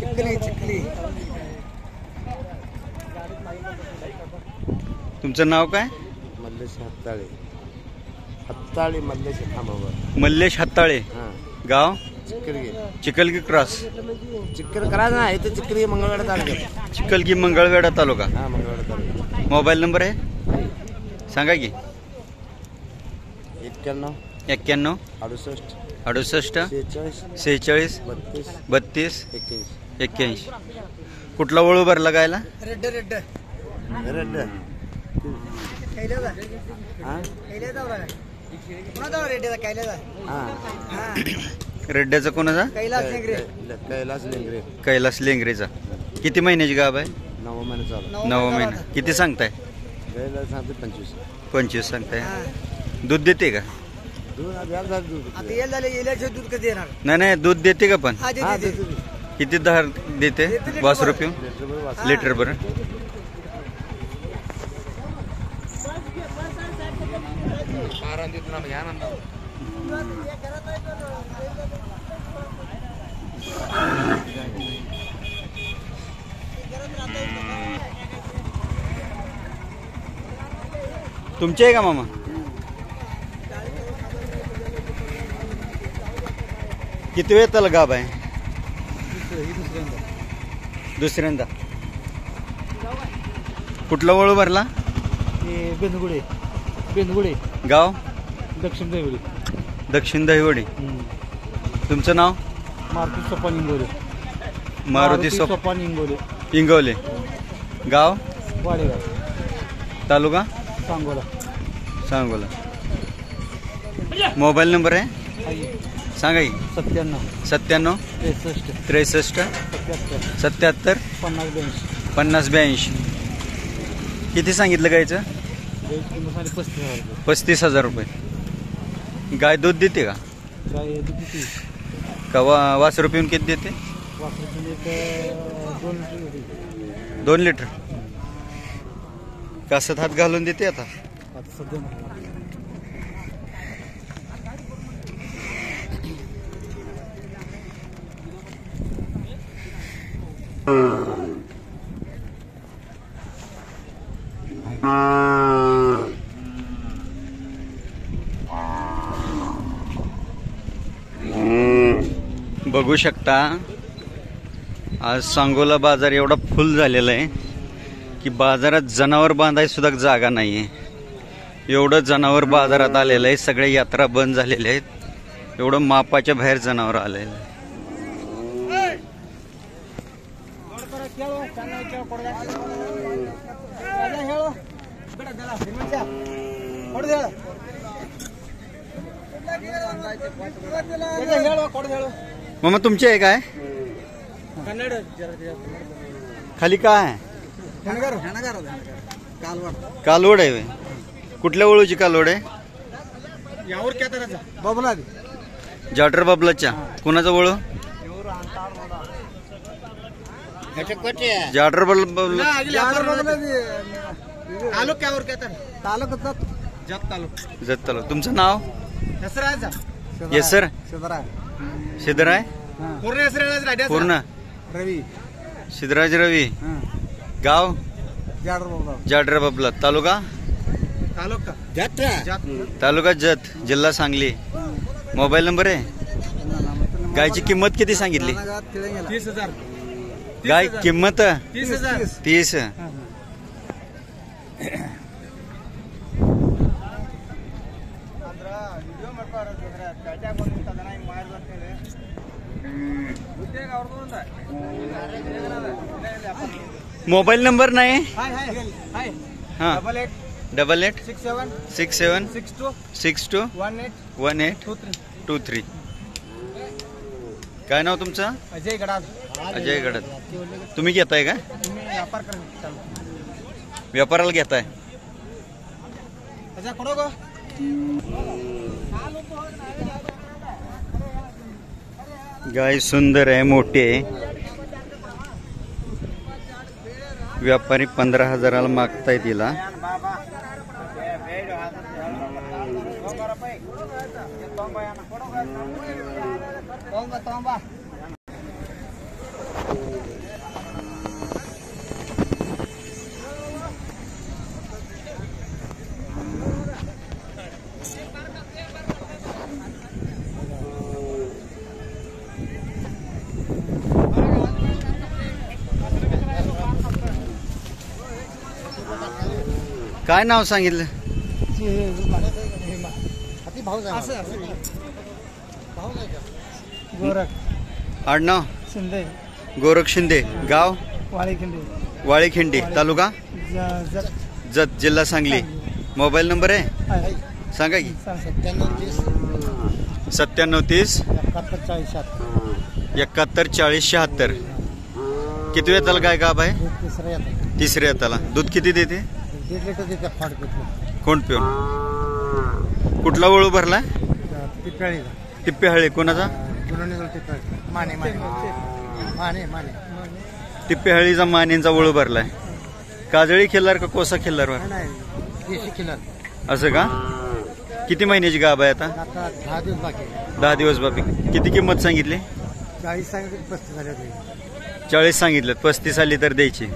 चिखली चिखली. तुमचं नाव काय? मल्लेश हत्ताळे. हत्ताळे मल्लेश थांबावर. मल्लेश हत्ताळे. गाव चिखलगी. चिखलगी क्रॉस. चिखल करायचं ना इथे चिखली मंगळवेढा तालुक्यात. चिखलगी मंगळवेढा तालुका. हा मंगळवेढा तालुका. मोबाईल नंबर आहे सांगा की. 91 91 68 68 46 46 32 32 81. कुठला वळू भरला गायला? Red red red. रेड्ड्याचा कोणाचा? कैलास लेंगरे. कैलास लेंगरेचा. किती महिन्याची गाभ आहे? 9 महिने चालू. 9 महिना. किती सांगताय? कैलास सांगते 25. 25 सांगताय. दूध देते का? दूध कधी येणार? नाही नाही दूध देते का पण? हा, देते. किती दर देते? वासरू पिऊन लिटर बरं. तुमचे आहे का मामा? किती वेळ त्याला गाभ आहे? दुसऱ्यांदा. कुठला वळू भरला? बेंदगुडे. बेंदगुडे. गाव दक्षिण दहिवडी. दक्षिण दहिवडी. तुमचं नाव? मारुती सोपान इंगोले. मारुती सोपान इंगोले. इंगवले. गाव वाडेगाव. तालुका सांगोला. सांगोला. मोबाईल नंबर आहे सांगा की. 97 97 63 63 77 50 50 82. किती सांगितलं गायचं? 35,000 रुपये. गाय दूध देते का? का वासरू पिऊन किती देते? 2 लिटर. कासत हात घालून देते आता. बघू शकता आज सांगोला बाजार एवढा फुल झालेला आहे की बाजारात जनावर बांधायला सुद्धा जागा नाहीये. एवढं जनावर बाजारात आलेलं आहे. सगळे यात्रा बंद झालेल्या आहेत. एवढं मापाच्या बाहेर जनावर आलेलं आहे. मग तुमचे आहे काय? खाली काय आहे? कालवड आहे. कुठल्या वळूची कालवड आहे? जाटर बाबलाच्या. कुणाचा वळू? जाटर बाबला. जत तालुका. तुमचं नाव? येसर सिद्धराय. पूर्ण रवी. सिद्धराज रवी. गाव जाडर बाबला. तालुका तालुका जत. जिल्हा सांगली. मोबाईल नंबर आहे. गायची किंमत किती सांगितली? 30,000. गाय किंमत 30. मोबाईल नंबर नाही? हा. 88 67 62 1823. काय नाव तुमचं? अजय गडाद. अजय गडाद. तुम्ही घेताय का? व्यापाराला घेताय? गाय सुंदर आहे, मोठी आहे. व्यापारी 15,000ला मागताय तिला. काय नाव सांगितलं? गोरख आडनाव शिंदे, गोरख शिंदे, गाव वाळीखिंडी, वाळीखिंडी, तालुका जत, जिल्हा सांगली. मोबाईल नंबर आहे सांगा की. 9730 71 40 76. किती वेताला काय गाभ आहे? तिसऱ्या येताला. दूध किती देते? कोण पिऊन? कुठला वळू भरला? टिप्पेहळी. कोणाचा? टिप्पेहळीचा मानेंचा वळू भरलाय. काजळी खिल्लार का कोसा खिल्लार वर? असं का? किती महिन्याची गाभ आहे आता? 10 दिवस बाकी. किती किंमत सांगितली? 40 सांगितलं. 35 आली तर द्यायची.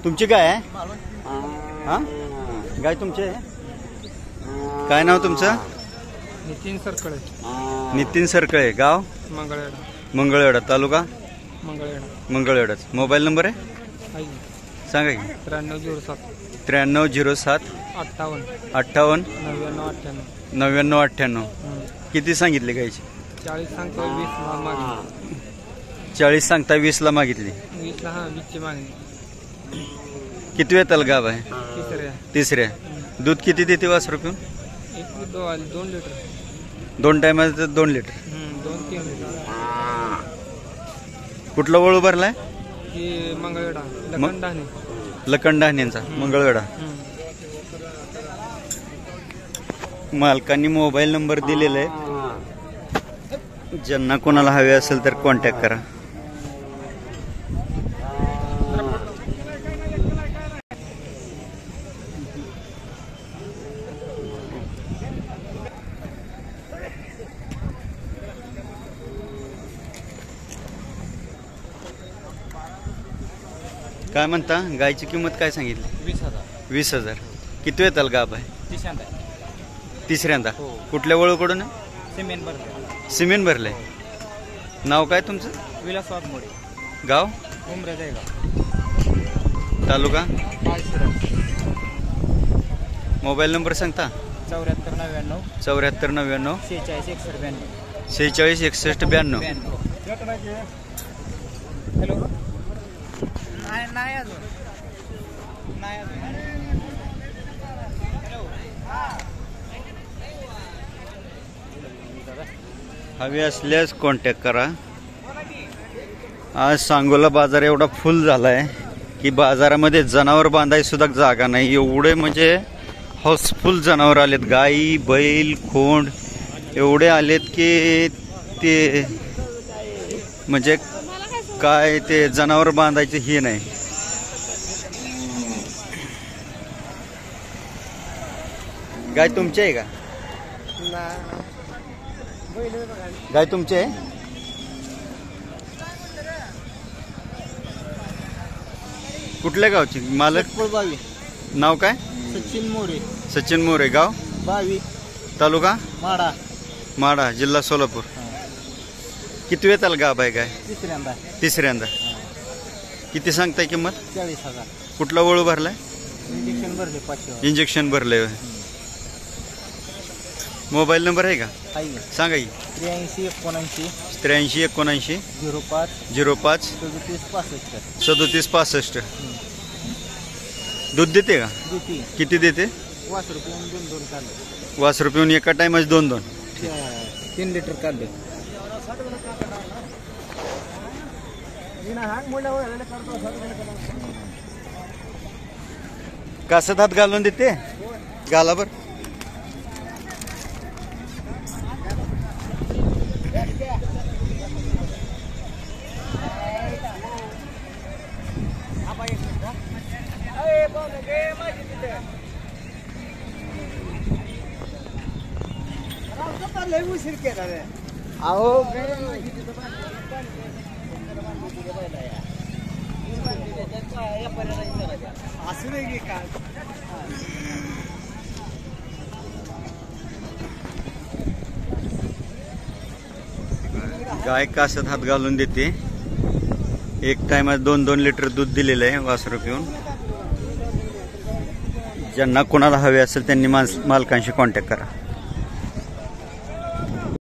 तुमची गाय आहे? हा, गाय तुमची आहे? काय नाव तुमचं? नितीन सरकळे. नितीन सरकळे, गाव मंगळवेढा. मंगळवेढा, तालुका मंगळवेढा. मंगळवेढाच. मोबाईल नंबर आहे सांगा की. 9307 9307 58 58 99 9998. किती सांगितले गायची? 40 सांगतो, 20 मागणी. 40 सांगता 20 ला मागितली. 20 ला 20 ची मागणी. किती वेताला गाभ आहे? तिसऱ्या. दूध किती देते वासरू पिऊन? 2 लिटर. 2 टायमाचं 2 लिटर. 2-3 लिटर. कुठला वळू भरलाय? मंगळवेढा. लखंडानेचा मंगळवेढा. मालकांनी मोबाईल नंबर दिलेला आहे, ज्यांना कोणाला हवे असेल तर कॉन्टॅक्ट करा. काय म्हणता? गायची किंमत काय सांगितली? 20,000. 20,000. किती वेताल गाभ आहे? तिसऱ्यांदा. कुठल्या वळूकडून? सिमेंट भरलंय. नाव काय तुमचं? विलास वाघमोडे, गाव उमरेगाव, तालुका. मोबाईल नंबर सांगता? 7499 7499 46 46 61 61 92. हॅलो. नाही अजून. हवी असल्यास कॉन्टॅक्ट करा. आज सांगोला बाजार एवढा फुल झालाय की बाजारामध्ये जनावर बांधायला सुद्धा जागा नाही. एवढे म्हणजे हाऊसफुल जनावर आलेत. गाई, बैल, खोंड एवढे आलेत की ते म्हणजे काय ते जनावर बांधायचे हे नाही. गाय तुमची आहे का? गाय तुमची आहे? कुठल्या गावची? मालक नाव काय? सचिन मोरे. सचिन मोरे, गाव 22 तालुका माडा. माडा, जिल्हा सोलापूर. किती वेताल गाभ आहे गाय? तिसऱ्यांदा. किती सांगताय किंमत? 40,000. कुठला वळू भरलाय? इंजेक्शन भरले 500. इंजेक्शन भरलंय. मोबाईल नंबर आहे का सांगा की. 83 79 83 79 05 05 37 65. दूध देते का? किती देते? वासरू पिऊन एका टायमाच 2-2. 3 लिटर काढले. कासत हात घालून देते घाला बर. गाय कासत हात घालून देते. एक टाइमात 2-2 लिटर दूध दिलेलं आहे वासरू पिऊन. ज्यांना कोणाला हवे असेल त्यांनी मालकांशी कॉन्टॅक्ट करा.